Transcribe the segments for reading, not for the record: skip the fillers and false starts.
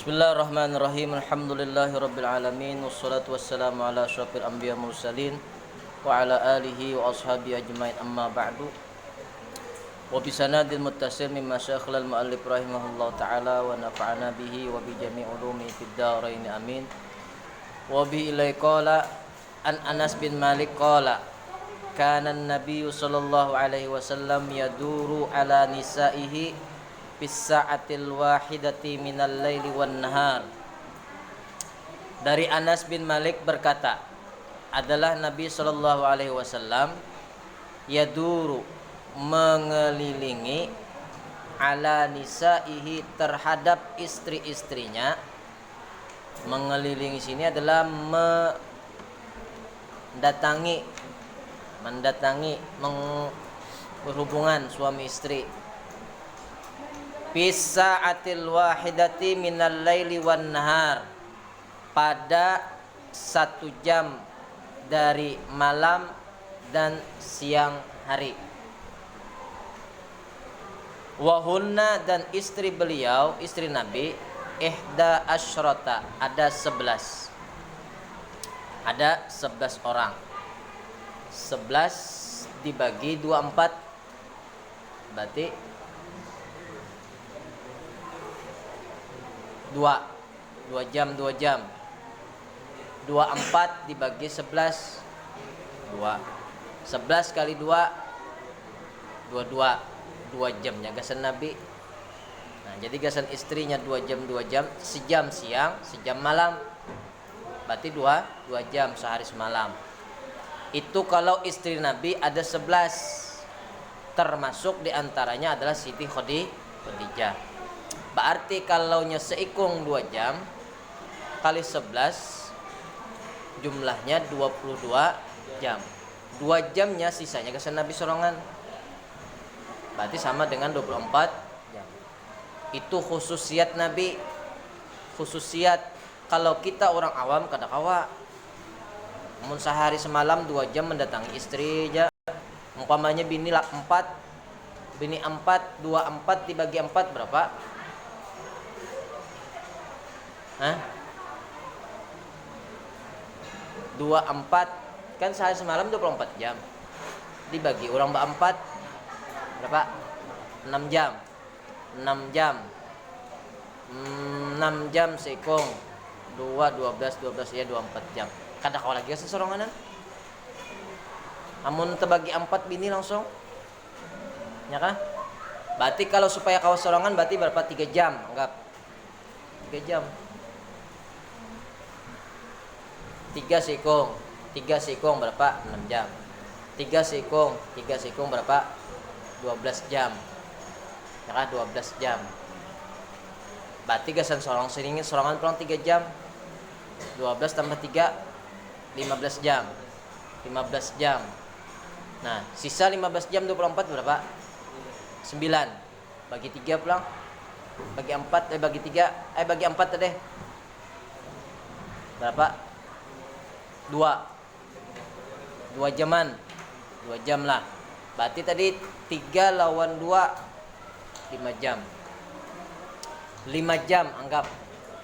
Bismillahirrahmanirrahim. Alhamdulillahirabbil alamin wassalatu wassalamu ala asyrafil anbiya mursalin wa ala alihi wa ashabihi ajmain amma ba'du. Wa bi sanadil muttasil mimma syaikhlal muallif rahimahullahu taala wa nafa'ana bihi wa bi jami' ulumi fid dharain amin. Wa bi ilai qala an Anas bin Malik qala kana an-nabiy sallallahu alaihi wasallam yaduru ala nisaihi bis sa'atil wahidati minal laili wan nahar. Dari Anas bin Malik berkata, adalah Nabi sallallahu alaihi wasallam yaduru mengelilingi ala nisaihi terhadap istri-istrinya. Mengelilingi sini adalah mendatangi berhubungan suami istri. Bisa'atil wahidati minal laili wan nahar, pada 1 jam dari malam dan siang hari. Wahunna, dan istri beliau, istri Nabi, ihda asyrata, ada 11. Ada 11 orang. 11 dibagi 24 berarti 2 jam 24 dibagi 11 2 11 kali 2 2 jam gasan Nabi. Nah, jadi gasan istrinya 2 jam, sejam siang, sejam malam, berarti 2 jam sehari semalam. Itu kalau istri Nabi ada 11, termasuk diantaranya adalah Siti Khadijah. Berarti kalau seikung 2 jam kali 11 jumlahnya 22 jam. 2 jamnya sisanya kesan Nabi sorongan. Berarti sama dengan 24 jam. Itu khususiat Nabi. Khususiat kalau kita orang awam kada kawa. Mun sehari semalam 2 jam mendatangi istri aja. Umpamanya bini 4, 24 dibagi 4 berapa? 24 kan sehari semalam 24 jam dibagi orang 4 berapa? 6 jam 6 jam seikung 12 ya 24 jam. Kada kau lagi sesoronganan amun terbagi 4 bini langsung ya kan? Berarti kalau supaya kau sorongan berarti berapa? 3 jam anggap 3 jam 3 sikung berapa? 6 jam. 3 sikung berapa? 12 jam. Ya kan 12 jam. Berarti gasan sorangan pulang 3 jam. 12 tambah 3 15 jam. 15 jam. Nah, sisa 15 jam 24 berapa? 9. Bagi 3 pulang. Bagi 4 bagi 3 bagi 4 deh. Berapa? 2 jaman 2 jam lah. Berarti tadi 3 lawan 2 5 jam 5 jam anggap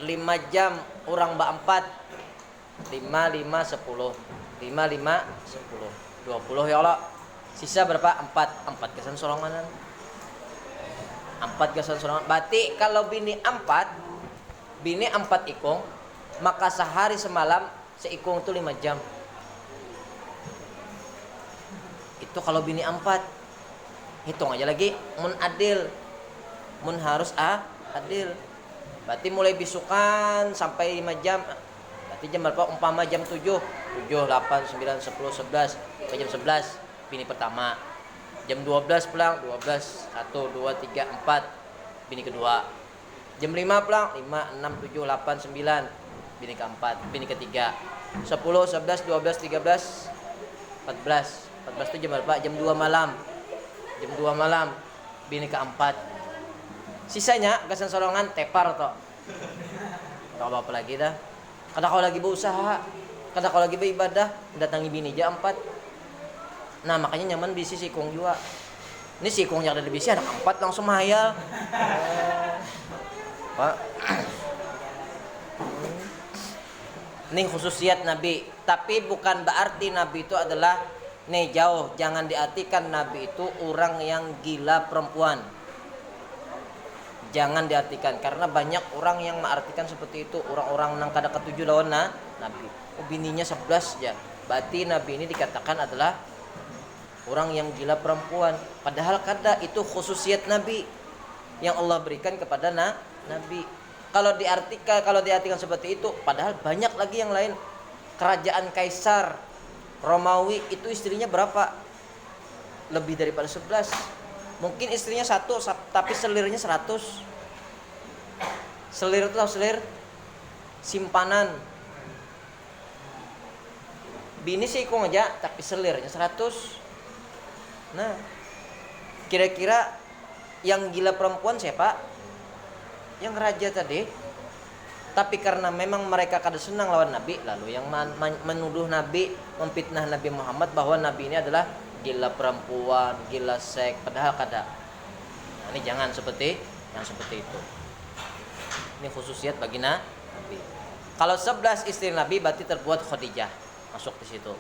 5 jam orang 4 5 10 5 10 20 ya Allah. Sisa berapa? 4 kesan sorongan. 4 kesan sorongan. Berarti kalau bini 4 ikung, maka sehari semalam seikung itu 5 jam. Itu kalau bini 4. Hitung aja lagi mun adil. Mun harus adil. Berarti mulai bisukan sampai 5 jam. Berarti jam berapa? Umpama jam 7, 8, 9, 10, 11. Sampai jam 11 bini pertama. Jam 12 pulang, 12, 1, 2, 3, 4 bini kedua. Jam 5 pulang, 5, 6, 7, 8, 9 bini keempat, bini ketiga. 10, 11, 12, 13, 14 itu jam berapa? Jam 2 malam. Jam 2 malam bini keempat. Sisanya gasan sorongan tepar toh. Enggak apa-apa lagi dah. Kada kau lagi berusaha, kada kau lagi beribadah, datangi bini jam 4. Nah, makanya nyaman bisi sikung juga. Ini sikung yang ada di bisi anak 4 langsung mahayal. Pak. Ini khususiat Nabi. Tapi bukan berarti Nabi itu adalah jauh. Jangan diartikan Nabi itu orang yang gila perempuan. Jangan diartikan. Karena banyak orang yang mengartikan seperti itu. Orang-orang nang kada ketujuh lawan Nabi. Oh, bininya 11 ya. Berarti Nabi ini dikatakan adalah orang yang gila perempuan. Padahal kada, itu khususiat Nabi yang Allah berikan kepada Nabi. Kalau diartikan seperti itu, padahal banyak lagi yang lain. Kerajaan Kaisar Romawi itu istrinya berapa? Lebih daripada 11. Mungkin istrinya 1, tapi selirnya 100. Selir itu tahu selir? Simpanan. Bini sih kok aja, tapi selirnya 100. Nah, kira-kira yang gila perempuan siapa? Yang raja tadi. Tapi karena memang mereka kada senang lawan Nabi, lalu yang menuduh Nabi, memfitnah Nabi Muhammad bahwa Nabi ini adalah gila perempuan, gila seks, padahal kada. Nah, ini jangan seperti itu. Ini khususiat bagi Nabi. Kalau 11 istri Nabi berarti terbuat Khadijah masuk di situ.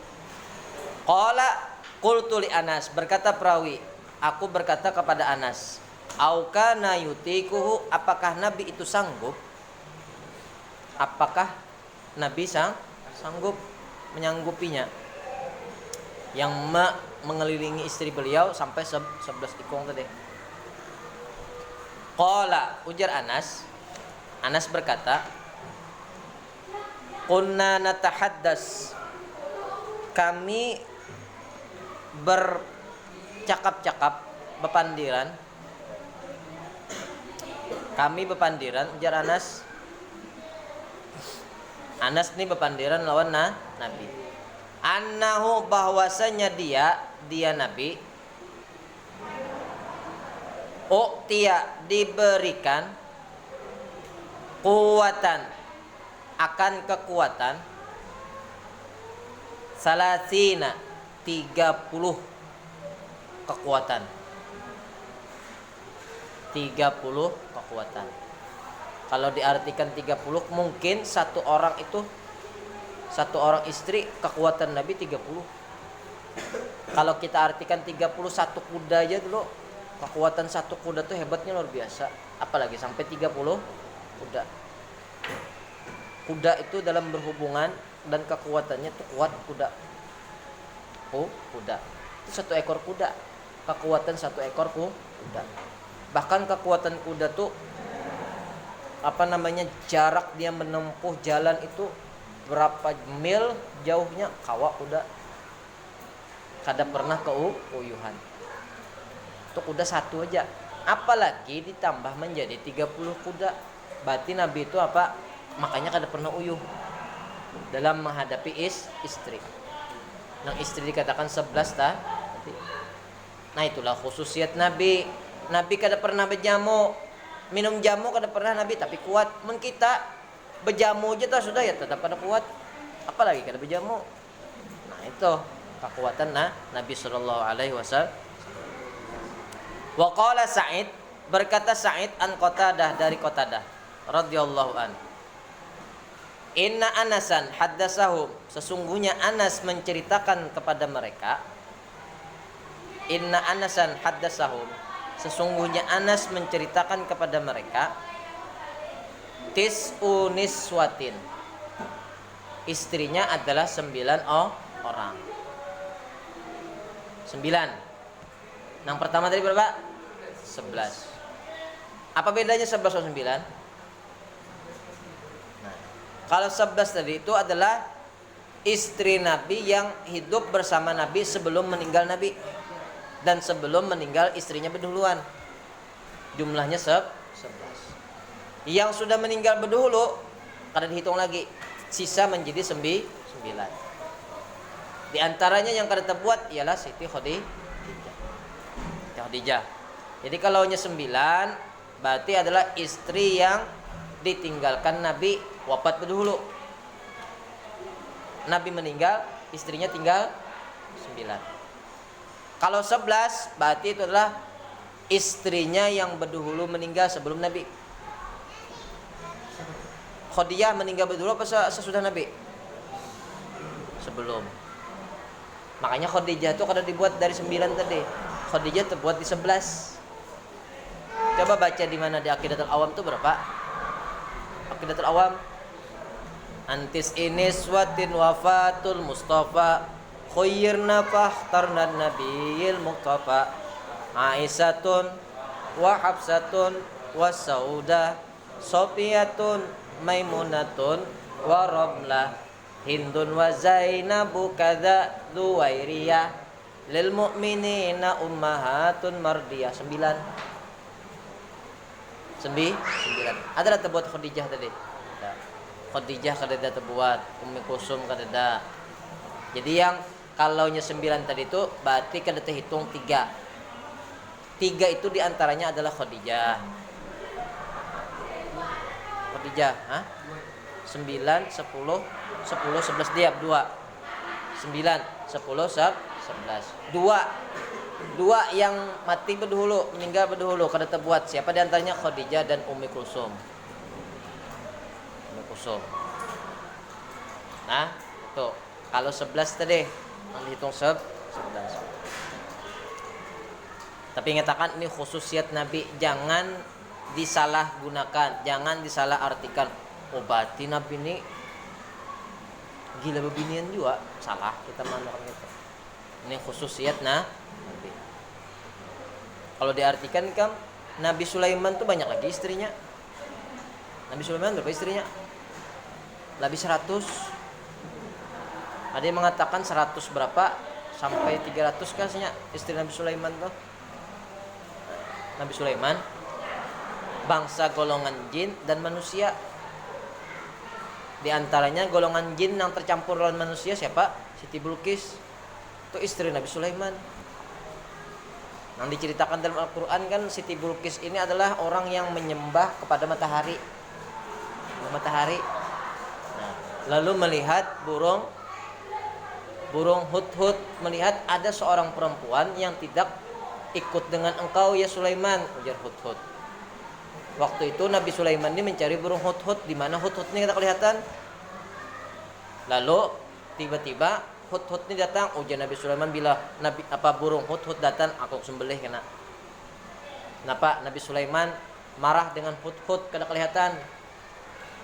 Qala qultu li Anas, berkata perawi, aku berkata kepada Anas, auka na yutikuhu, apakah Nabi itu sanggup? Apakah Nabi sanggup menyanggupinya? Yang mengelilingi istri beliau sampai 11 ikong tadi. Qala, ujar Anas berkata, kunna natahaddas, kami bercakap-cakap, bepandiran. Kami bepandiran, ujar Anas ini bepandiran lawan Nabi. Annahu, bahwasanya dia Nabi, diberikan kuatan, akan kekuatan, salasina, 30 kekuatan. 30 kekuatan. Kalau diartikan 30, mungkin satu orang istri kekuatan Nabi 30. Kalau kita artikan 31 kuda aja dulu, kekuatan satu kuda tuh hebatnya luar biasa. Apalagi sampai 30 kuda. Kuda itu dalam berhubungan dan kekuatannya tuh kuat kuda. Kuda. Itu satu ekor kuda. Kekuatan satu ekor kuda. Bahkan kekuatan kuda tuh jarak dia menempuh jalan itu berapa mil jauhnya, kawa kuda kada pernah keuyuhan. Itu kuda satu aja, apalagi ditambah menjadi 30 kuda. Berarti Nabi itu makanya kada pernah uyuh dalam menghadapi istri. Nah, istri dikatakan 11 Nah, itulah khususiat Nabi. Nabi kada pernah berjamu, minum jamu kada pernah Nabi, tapi kuat. Men kita berjamu aja sudah ya tetap kada kuat, apalagi kada berjamu. Nah, itu kekuatan Nabi sallallahu alaihi wasallam. Wa qala Sa'id, berkata Sa'id an Qatadah, dari Qatadah radhiyallahu an. Inna Anasan haddasahum, sesungguhnya Anas menceritakan kepada mereka. Inna Anasan haddasahum, sesungguhnya Anas menceritakan kepada mereka, tis'u niswatin, istrinya adalah 9 orang. 9. Yang pertama tadi berapa? 11. Apa bedanya 11 sama 9? Nah, kalau 11 tadi itu adalah istri Nabi yang hidup bersama Nabi sebelum meninggal Nabi. Dan sebelum meninggal istrinya berdahuluan. Jumlahnya 11. Yang sudah meninggal berdahulu kada dihitung lagi, sisa menjadi 9. Di antaranya yang kada terbuat ialah Siti Khadijah. Jadi kalau hanya 9 berarti adalah istri yang ditinggalkan Nabi wafat berdahulu. Nabi meninggal, istrinya tinggal 9. Kalau 11 berarti itu adalah istrinya yang berdahulu meninggal sebelum Nabi. Khadijah meninggal berdahulu apa sesudah Nabi? sebelum. Makanya Khadijah itu kada dibuat dari 9 tadi. Khadijah terbuat di 11. Coba baca di mana di Aqidatul Awam itu berapa? Aqidatul Awam. Antis inis watin wafatul Mustafa khayyirna fakhtarna nabiyil muqtafa Aisyatun wa Hafsatun wa Saudah Sofiyatun Maimunatun wa Ramlah Hindun wa Zainabu kadza Duwairiyah lil mu'minina ummahatun mardiyah. 9. Ada terbuat Khadijah tadi. Ada. Khadijah kada terbuat, Ummi Kulsum kada. Jadi yang kalaunya 9 tadi itu berarti kada terhitung 3. 3 itu diantaranya adalah Khadijah. Khadijah, 9, 10, 11 dia 2. 9, 10, 11. 2 yang mati berdahulu, meninggal berdahulu kada terbuat. Siapa diantaranya? Khadijah dan Ummi Kulsum. Nah, itu. Kalau 11 tadi, dihitung 11. Tapi nyatakan ini khususiat Nabi, jangan disalahgunakan, jangan disalahartikan. Oh, berarti Nabi ini gila bebinian juga, salah kita mengatakan gitu. Ini khususiat Nabi. Kalau diartikan kan Nabi Sulaiman tuh banyak lagi istrinya. Nabi Sulaiman berapa istrinya? Lebih 100. Ada yang mengatakan 100 berapa sampai 300 kasihnya istri Nabi Sulaiman tuh. Nabi Sulaiman bangsa golongan jin dan manusia. Di antaranya golongan jin yang tercampur dengan manusia siapa? Siti Bilqis. Itu istri Nabi Sulaiman. Yang diceritakan dalam Al-Qur'an kan Siti Bilqis ini adalah orang yang menyembah kepada matahari. Nah, lalu melihat burung hudhud, melihat ada seorang perempuan yang tidak ikut dengan engkau ya Sulaiman, ujar hudhud. Waktu itu Nabi Sulaiman ini mencari burung hudhud, di mana hudhud ini tidak kelihatan. Lalu tiba-tiba hudhud ini datang, ujar Nabi Sulaiman, bila burung hudhud datang aku sembelih kena. Kenapa Nabi Sulaiman marah dengan hudhud kada kelihatan?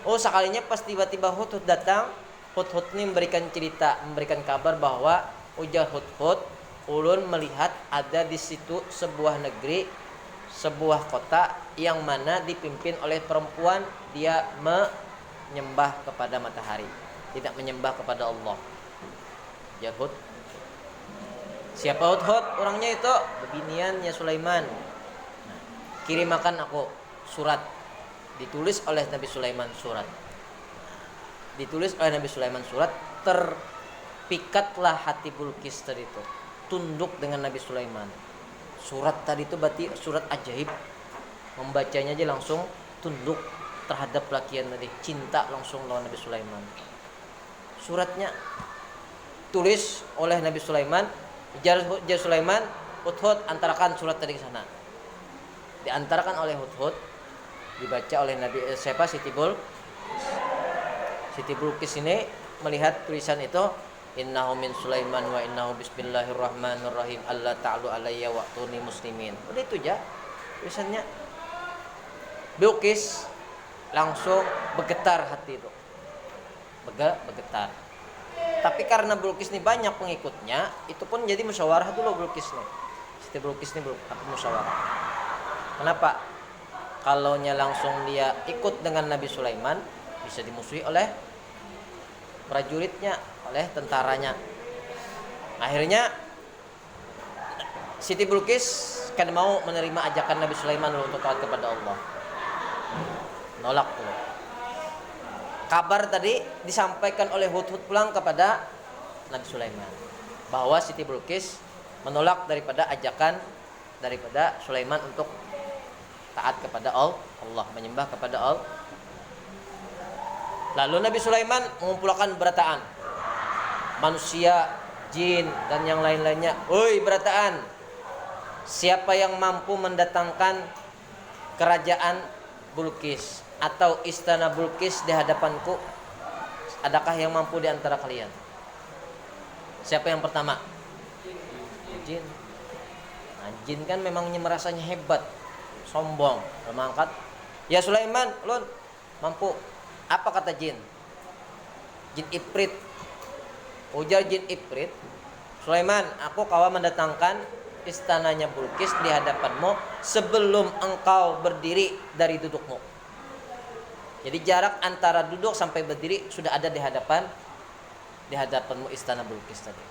Oh, sekalinya pas tiba-tiba hudhud datang, hudhud ini memberikan kabar bahwa ujar hudhud, ulun melihat ada di situ sebuah negeri, sebuah kota yang mana dipimpin oleh perempuan, dia menyembah kepada matahari, tidak menyembah kepada Allah. Ujar Hud. Siapa Hud? Orangnya itu bebiniannya Sulaiman. Nah, kirimakan aku surat. Ditulis oleh Nabi Sulaiman surat. Terpikatlah hati Bilqis tadi itu, tunduk dengan Nabi Sulaiman. Surat tadi itu berarti surat ajaib. Membacanya aja langsung tunduk terhadap lakian tadi, cinta langsung lawan Nabi Sulaiman. Suratnya tulis oleh Nabi Sulaiman, jar Sulaiman, Hudhud antarakan surat tadi ke sana. Diantarakan oleh Hudhud, dibaca oleh Nabi Siti Bilqis ini melihat tulisan itu, innahu min Sulaiman wa innahu bismillahirrahmanirrahim alla ta'lu alayya wa'tuni muslimin. Udah itu aja tulisannya. Bilqis langsung bergetar hati itu. Bergetar. Tapi karena Bilqis ini banyak pengikutnya, itu pun jadi musyawarah dulu Bilqis nih. Siti Bilqis ini musyawarah. Kenapa? Kalaunya langsung dia ikut dengan Nabi Sulaiman, bisa dimusuhi oleh prajuritnya, oleh tentaranya. Akhirnya Siti Bilqis kan mau menerima ajakan Nabi Sulaiman untuk taat kepada Allah. Nolak dulu. Kabar tadi disampaikan oleh Hudhud pulang kepada Nabi Sulaiman bahwa Siti Bilqis menolak daripada ajakan daripada Sulaiman untuk taat kepada Allah, menyembah kepada Allah. Lalu Nabi Sulaiman mengumpulkan berataan manusia, jin dan yang lain-lainnya. Oi berataan, siapa yang mampu mendatangkan kerajaan Bilqis atau istana Bilqis di hadapanku? Adakah yang mampu di antara kalian? Siapa yang pertama? Jin. Nah, jin kan memangnya merasanya hebat, sombong, mengangkat. Ya Sulaiman, ulun mampu. Apa kata jin? Jin Ifrit. Ujar jin Ifrit, Sulaiman, aku kawa mendatangkan istananya Bulqis di hadapanmu sebelum engkau berdiri dari dudukmu. Jadi jarak antara duduk sampai berdiri sudah ada di hadapanmu istana Bulqis tadi.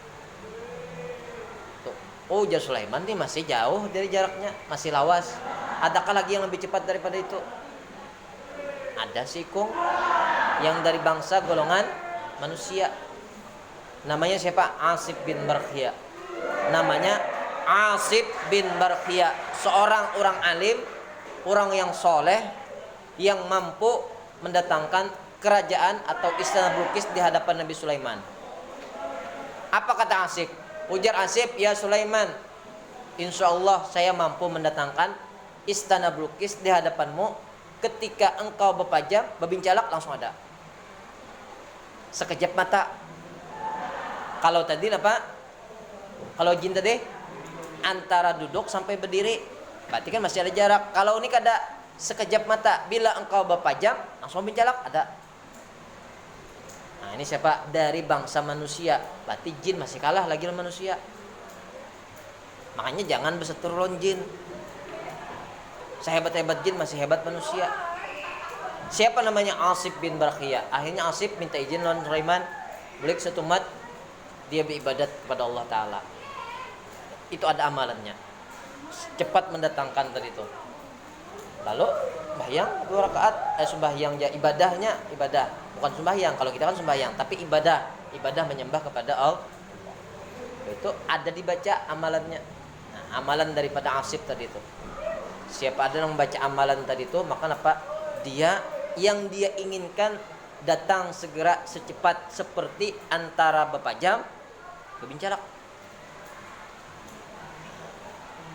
Tuh. Oh, ujar Sulaiman, dia masih jauh dari jaraknya, masih lawas. Adakah lagi yang lebih cepat daripada itu? Ada sih Kung, yang dari bangsa golongan manusia. Namanya siapa? Asif bin Barkhia. Namanya Asif bin Barkhia, seorang orang alim, orang yang soleh, yang mampu mendatangkan kerajaan atau istana Bulqis di hadapan Nabi Sulaiman. Apa kata Asif? Ujar Asif, ya Sulaiman, insya Allah saya mampu mendatangkan istana Bulqis di hadapanmu ketika engkau berpajang, berbincalak langsung ada. Sekejap mata. Kalau tadi apa? Kalau jin tadi antara duduk sampai berdiri, berarti kan masih ada jarak. Kalau ini kada sekejap mata, bila engkau berpajang langsung bincalak ada. Nah, ini siapa? Dari bangsa manusia. Berarti jin masih kalah lagi dengan manusia. Makanya jangan berseteru lawan jin. Sehebat-hebat jin masih hebat manusia. Siapa namanya? Asif bin Barkhia. Akhirnya Asif minta izin lawan Sulaiman, boleh satu umat dia beribadat kepada Allah Ta'ala. Itu ada amalannya, cepat mendatangkan tadi itu. Lalu sembahyang 2 rakaat, sembahyang ibadahnya ibadah, bukan sembahyang. Kalau kita kan sembahyang, tapi ibadah menyembah kepada Allah. Itu ada dibaca amalannya. Nah, amalan daripada Asif tadi itu. Siapa ada yang membaca amalan tadi itu, maka apa? Dia yang dia inginkan datang segera secepat seperti antara beberapa jam berbincalak.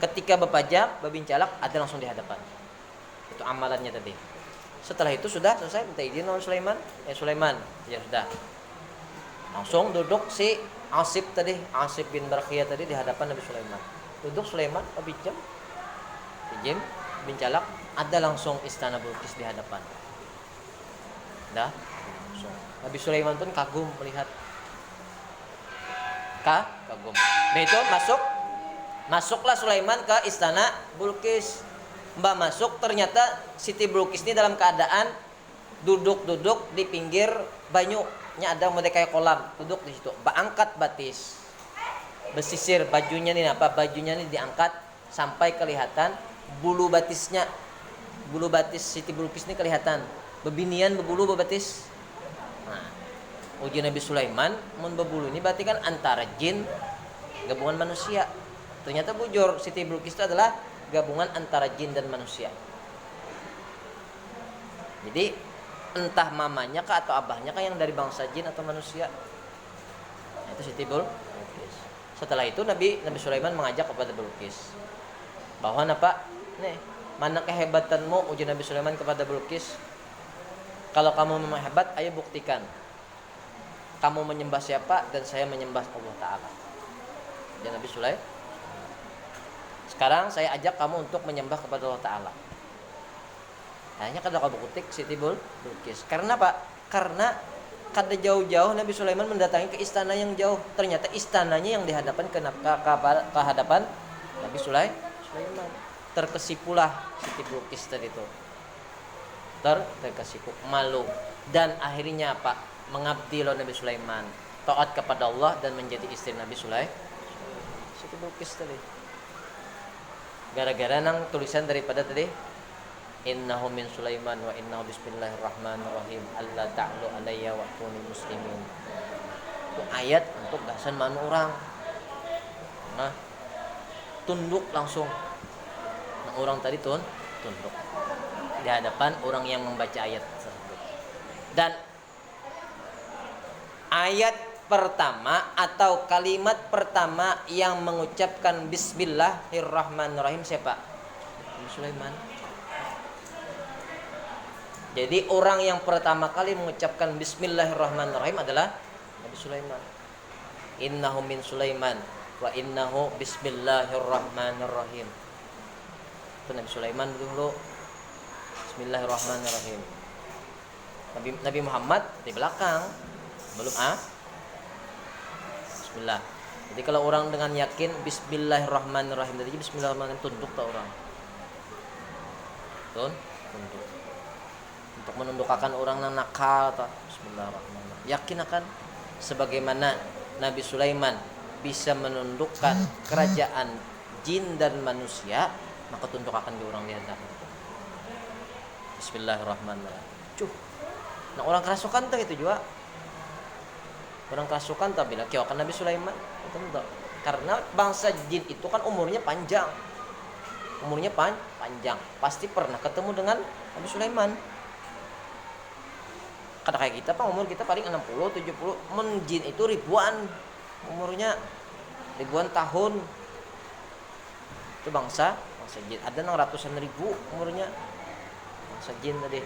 Ketika berpajak, berbincalak, ada langsung di hadapan. Itu amalannya tadi. Setelah itu sudah selesai, minta izin oleh Sulaiman. Ya Sulaiman, ya sudah. Langsung duduk si Asif tadi, Asif bin Barkhia tadi di hadapan Nabi Sulaiman. Duduk Sulaiman, berbincang, izin, bincalak, ada langsung istana Bulqis di hadapan. Dah, langsung. Nabi Sulaiman pun kagum melihat. Kagum. Nah itu masuklah Sulaiman ke istana Bulqis. Mbak masuk, ternyata Siti Bulqis ini dalam keadaan duduk di pinggir banyunya, ada model kayak kolam, duduk di situ. Angkat batis, besisir bajunya nih bajunya nih diangkat sampai kelihatan bulu batisnya. Bulu batis Siti Bulqis ini kelihatan, bebinian berbulu bebatis. Nah, uji Nabi Sulaiman mun berbulu ini berarti kan antara jin gabungan manusia. Ternyata bujur Siti Bulqis itu adalah gabungan antara jin dan manusia. Jadi entah mamanya kah atau abahnya kah yang dari bangsa jin atau manusia. Nah, itu Siti Bulqis. Setelah itu Nabi Sulaiman mengajak kepada Bulqis bahwa apa? Nih, mana kehebatanmu, uji Nabi Sulaiman kepada Bulqis. Kalau kamu memang hebat, ayo buktikan. Kamu menyembah siapa dan saya menyembah Allah Ta'ala. Dan Nabi Sulaiman, sekarang saya ajak kamu untuk menyembah kepada Allah Ta'ala. Hanya kada kau buktik Siti Bulqis. Karena apa? Karena kada jauh-jauh Nabi Sulaiman mendatangi ke istana yang jauh. Ternyata istananya yang dihadapan ke hadapan Nabi Sulaiman. Terkesipulah Siti Bulqis tadi itu. Terkesipu, malu, dan akhirnya apa? Mengabdi lawan Nabi Sulaiman, taat kepada Allah dan menjadi istri Nabi Sulaiman. Siti Bulqis tadi. Gara-gara nang tulisan daripada tadi, innahu min Sulaiman wa innahu bismillahirrahmanirrahim alla ta'lu alayya wa kunu muslimin. Itu ayat untuk gasan manu orang. Nah, tunduk langsung. Nah, orang tadi tunduk di hadapan orang yang membaca ayat tersebut. Dan ayat pertama atau kalimat pertama yang mengucapkan bismillahirrahmanirrahim siapa? Nabi Sulaiman. Jadi orang yang pertama kali mengucapkan bismillahirrahmanirrahim adalah Nabi Sulaiman. innahu min Sulaiman wa innahu bismillahirrahmanirrahim. Itu Nabi Sulaiman dulu. Bismillahirrahmanirrahim. Nabi Muhammad di belakang. Belum Bismillah. Jadi kalau orang dengan yakin bismillahirrahmanirrahim, tadi bismillahirrahmanirrahim tunduk tak orang. Tunduk. Untuk menundukkan orang yang nakal atau bismillahirrahmanirrahim. Yakin akan sebagaimana Nabi Sulaiman bisa menundukkan kerajaan jin dan manusia, maka tunduk akan di orang lihat. Bismillahirrahmanirrahim. Nah orang kerasukan tuh itu juga. Orang kerasukan tak bila kiawakan Nabi Sulaiman. Tentu. Karena bangsa jin itu kan umurnya panjang. Panjang. Pasti pernah ketemu dengan Nabi Sulaiman. Kada kayak kita, umur kita paling 60, 70. Jin itu ribuan umurnya, ribuan tahun. Itu bangsa jin. Ada yang ratusan ribu umurnya bangsa jin tadi.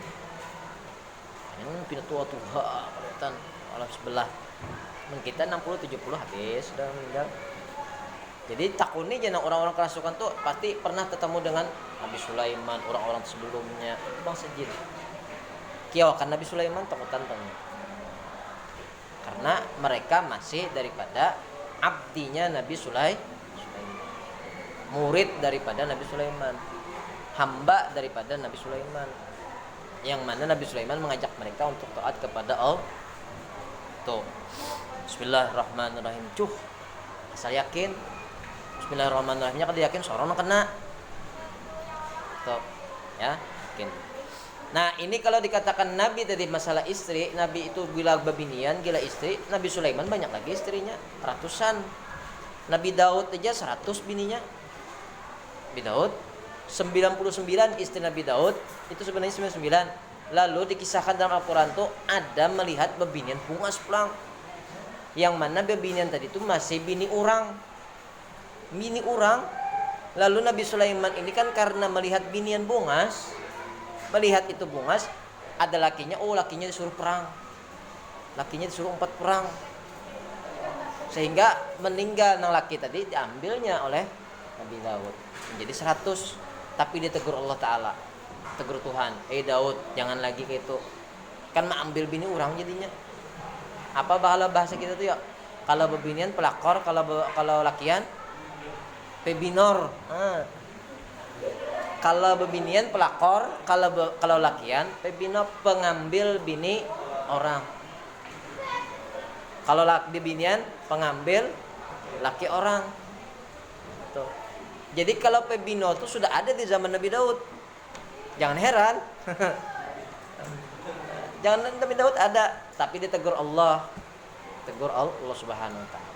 Yang pindah tua kelihatan alam sebelah. Kita 60 70 habis sudah meninggal. Jadi takutnya jangan orang-orang kerasukan tuh pasti pernah ketemu dengan Nabi Sulaiman, orang-orang sebelumnya, bangsa jin. Kiawakan Nabi Sulaiman takutan tanya. Karena mereka masih daripada abdinya Nabi Sulaiman. Murid daripada Nabi Sulaiman. Hamba daripada Nabi Sulaiman. Yang mana Nabi Sulaiman mengajak mereka untuk taat kepada Allah. Tuh. Bismillahirrahmanirrahim. Asal yakin. Bismillahirrahmanirrahimnya kada yakin seorang kena. Tuh. Ya, yakin. Nah, ini kalau dikatakan Nabi tadi masalah istri, Nabi itu gila babinian, gila istri. Nabi Sulaiman banyak lagi istrinya, ratusan. Nabi Daud aja 100 bininya. Nabi Daud 99 istri Nabi Daud, itu sebenarnya 99. Lalu dikisahkan dalam Al-Quran tuh ada melihat babinian bungas pulang. Yang mana babinian tadi itu masih bini orang. Lalu Nabi Sulaiman ini kan karena melihat binian bungas, melihat itu bungas, ada lakinya disuruh perang. Lakinya disuruh 4 perang. Sehingga meninggal nang laki tadi diambilnya oleh Nabi Daud. Menjadi 100. Tapi ditegur Allah Ta'ala, tegur Tuhan, Daud jangan lagi kayak itu, kan ambil bini orang jadinya. Apa bahasa kita tuh ya, kalau bebinian pelakor, kalau lakian pebinor. Kalau bebinian pelakor, kalau lakian pebinor, pengambil bini orang. Kalau bebinian pengambil laki orang. Tuh. Jadi kalau pebino itu sudah ada di zaman Nabi Daud. Jangan heran. Jangan Nabi Daud ada, tapi ditegur Allah. Tegur Allah Subhanahu wa taala.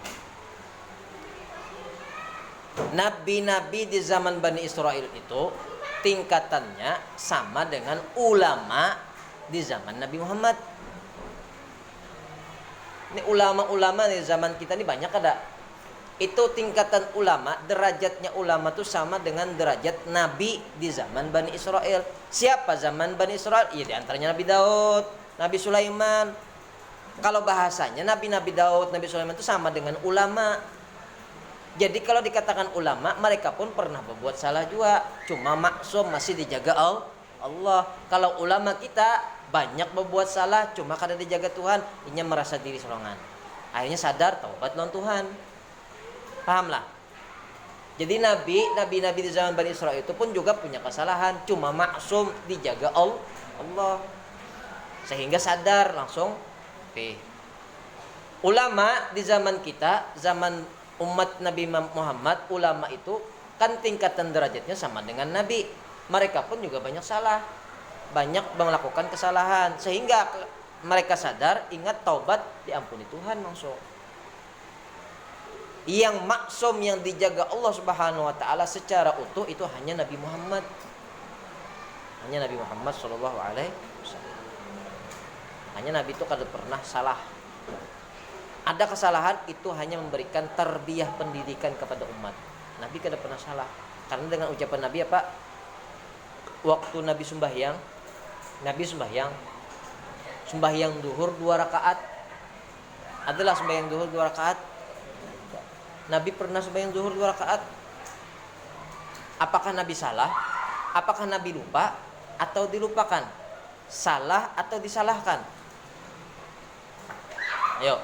Nabi-nabi di zaman Bani Israel itu tingkatannya sama dengan ulama di zaman Nabi Muhammad. Ini ulama-ulama di zaman kita ini banyak ada. Itu tingkatan ulama, derajatnya ulama itu sama dengan derajat Nabi di zaman Bani Israel. Siapa zaman Bani Israel? Iya, di antaranya Nabi Daud, Nabi Sulaiman. Kalau bahasanya Nabi Daud, Nabi Sulaiman itu sama dengan ulama. Jadi kalau dikatakan ulama, mereka pun pernah berbuat salah juga. Cuma maksum, masih dijaga Allah. Kalau ulama kita banyak berbuat salah, cuma kada dijaga Tuhan, inya merasa diri sorangan. Akhirnya sadar, taubat lawan Tuhan. Pahamlah. Jadi nabi di zaman Bani Israel itu pun juga punya kesalahan, cuma maksum dijaga Allah. Sehingga sadar langsung. Ulama di zaman kita, zaman umat Nabi Muhammad, ulama itu kan tingkatan derajatnya sama dengan nabi. Mereka pun juga banyak salah, banyak melakukan kesalahan, sehingga mereka sadar, ingat, taubat, diampuni Tuhan langsung. Yang maksum, yang dijaga Allah Subhanahu wa taala secara utuh itu hanya Nabi Muhammad. Hanya Nabi Muhammad sallallahu alaihi wasallam. Hanya Nabi itu kada pernah salah. Ada kesalahan itu hanya memberikan tarbiyah pendidikan kepada umat. Nabi kada pernah salah. Karena dengan ucapan Nabi apa? Waktu Nabi sembahyang duhur 2 rakaat. Adalah sembahyang duhur 2 rakaat. Nabi pernah sembahyang zuhur 2 rakaat. Apakah Nabi salah? Apakah Nabi lupa atau dilupakan? Salah atau disalahkan? Ayo.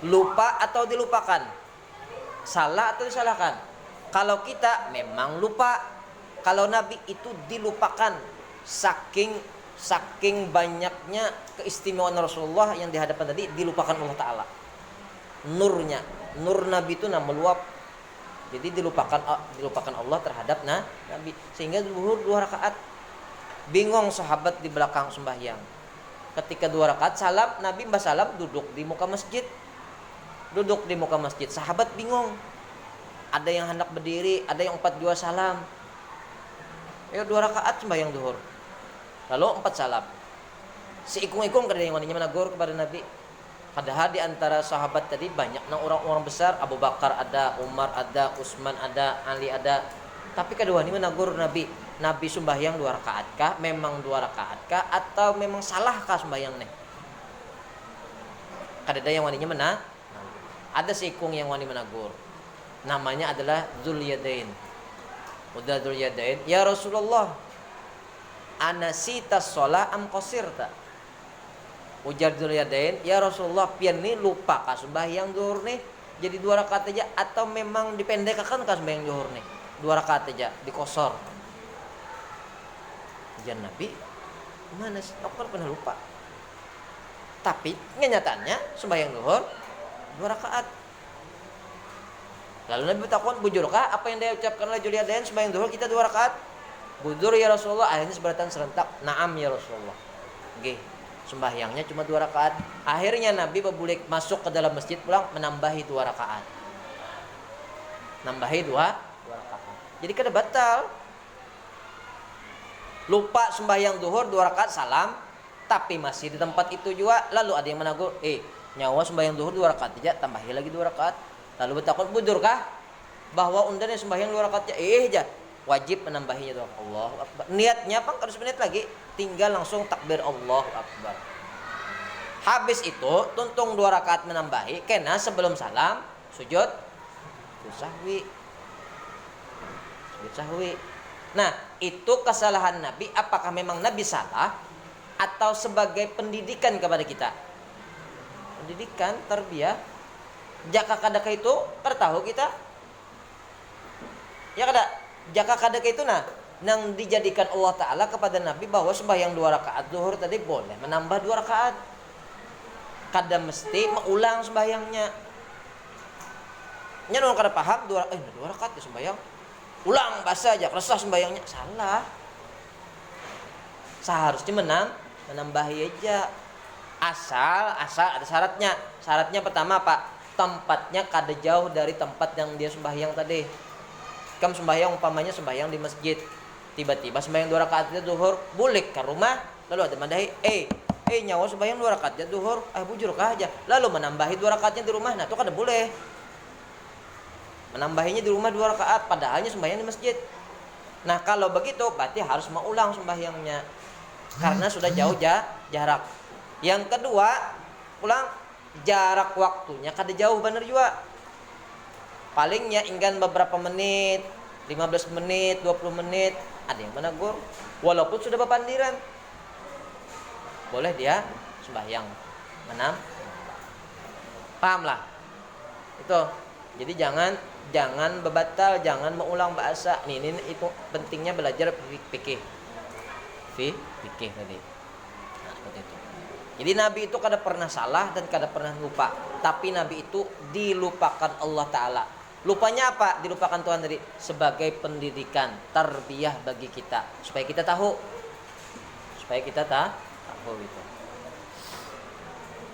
Lupa atau dilupakan? Salah atau disalahkan? Kalau kita memang lupa. Kalau Nabi itu dilupakan. Saking banyaknya keistimewaan Rasulullah yang di hadapan tadi, dilupakan Allah Ta'ala. Nurnya, nur Nabi itu meluap. Jadi dilupakan Allah terhadap Nabi. Sehingga zuhur 2 rakaat. Bingung sahabat di belakang sembahyang. Ketika 2 rakaat salam, Nabi mbah salam duduk di muka masjid. Sahabat bingung. Ada yang hendak berdiri, ada yang 4 2 salam. 2 rakaat sembahyang zuhur. Lalu 4 salam. Seikung-ikung kada yang waninya menegur kepada Nabi. Padahal di antara sahabat tadi banyak orang-orang besar. Abu Bakar ada, Umar ada, Utsman ada, Ali ada. Tapi kedua ini menegur Nabi. Nabi sembahyang 2 rakaat kah? Memang 2 rakaat kah? Atau memang salah kah sembahyang nih? Kada yang waninya menegur. Ada seikung yang wani menegur. Namanya adalah Dzul-Yadain. Udah Dzul-Yadain, ya Rasulullah, anasita sholah am qasirta? Ujar Dzul-Yadain, ya Rasulullah, pian nih lupa kah sembahyang zuhur nih jadi 2 rakaat aja, atau memang dipendekkan kah sembahyang zuhur nih 2 rakaat aja dikosor? Ujar Nabi, mana sih, aku kan pernah lupa. Tapi kenyataannya sembahyang zuhur 2 rakaat. Lalu Nabi bertakon, bujurkah apa yang dia ucapkan oleh Dzul-Yadain, sembahyang zuhur kita 2 rakaat? Bujur ya Rasulullah. Akhirnya seberatan serentak, naam ya Rasulullah. Nggih, sembahyangnya cuma 2 rakaat. Akhirnya Nabi bebulik masuk ke dalam masjid pulang menambahi 2 rakaat. Nambahi 2 rakaat. Jadi kada batal. Lupa sembahyang zuhur 2 rakaat salam, tapi masih di tempat itu juga. Lalu ada yang menegur, nyawa sembahyang zuhur 2 rakaat aja, tambahi lagi 2 rakaat. Lalu bertakon, bujurkah bahwa undangnya sembahyang 2 rakaat aja? Wajib menambahinya doa Allahu Akbar. Niatnya apa? Harus menit lagi, tinggal langsung takbir Allahu Akbar. Habis itu tuntung 2 rakaat menambahi, kena sebelum salam sujud sahwi. Nah, itu kesalahan Nabi. Apakah memang Nabi salah atau sebagai pendidikan kepada kita? Pendidikan, tarbiyah. Jaka kadaka itu tertahu kita. Ya kada. Jaka kadaka itu nang dijadikan Allah Ta'ala kepada Nabi bahwa sembahyang 2 rakaat zuhur tadi boleh menambah 2 rakaat. Kada mesti mengulang sembahyangnya. Nya kada paham 2 rakaat ya sembahyang. Ulang bahasa aja, resah sembahyangnya. Salah. Seharusnya menambahi aja. Asal ada syaratnya. Syaratnya pertama apa? Tempatnya kada jauh dari tempat yang dia sembahyang tadi. Kam sembahyang umpamanya sembahyang di masjid, tiba-tiba sembahyang 2 rakaat zuhur, bulik ke rumah, lalu ada mandahi, nyawa sembahyang 2 rakaat zuhur, bujur kah aja, lalu menambahi 2 rakaatnya di rumah. Nah itu kada boleh. Menambahinya di rumah 2 rakaat, padahalnya sembahyang di masjid. Nah kalau begitu berarti harus mengulang sembahyangnya, karena sudah jauh jarak. Yang kedua, ulang jarak waktunya kada jauh bener juga. Palingnya inggan beberapa menit, 15 menit, 20 menit. Ada yang menegur walaupun sudah bepandiran. Boleh dia sembahyang pahamlah itu. Jadi jangan bebatal, jangan mengulang bahasa. Ini itu pentingnya belajar fikih tadi. Nah, seperti itu. Jadi Nabi itu kada pernah salah dan kada pernah lupa. Tapi Nabi itu dilupakan Allah Ta'ala. Lupanya apa? Dilupakan Tuhan tadi sebagai pendidikan, tarbiyah bagi kita, supaya kita tahu itu.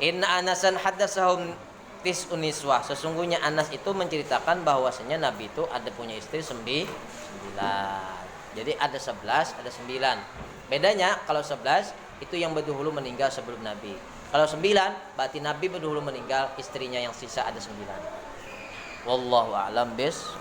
Inna Anasan hadatsahum tis'un niswah. Sesungguhnya Anas itu menceritakan bahwasanya Nabi itu ada punya istri 9. Jadi ada 11, ada 9. Bedanya kalau 11 itu yang berdahulu meninggal sebelum Nabi. Kalau 9 berarti Nabi berdahulu meninggal, istrinya yang sisa ada 9. Wallahu a'lam bis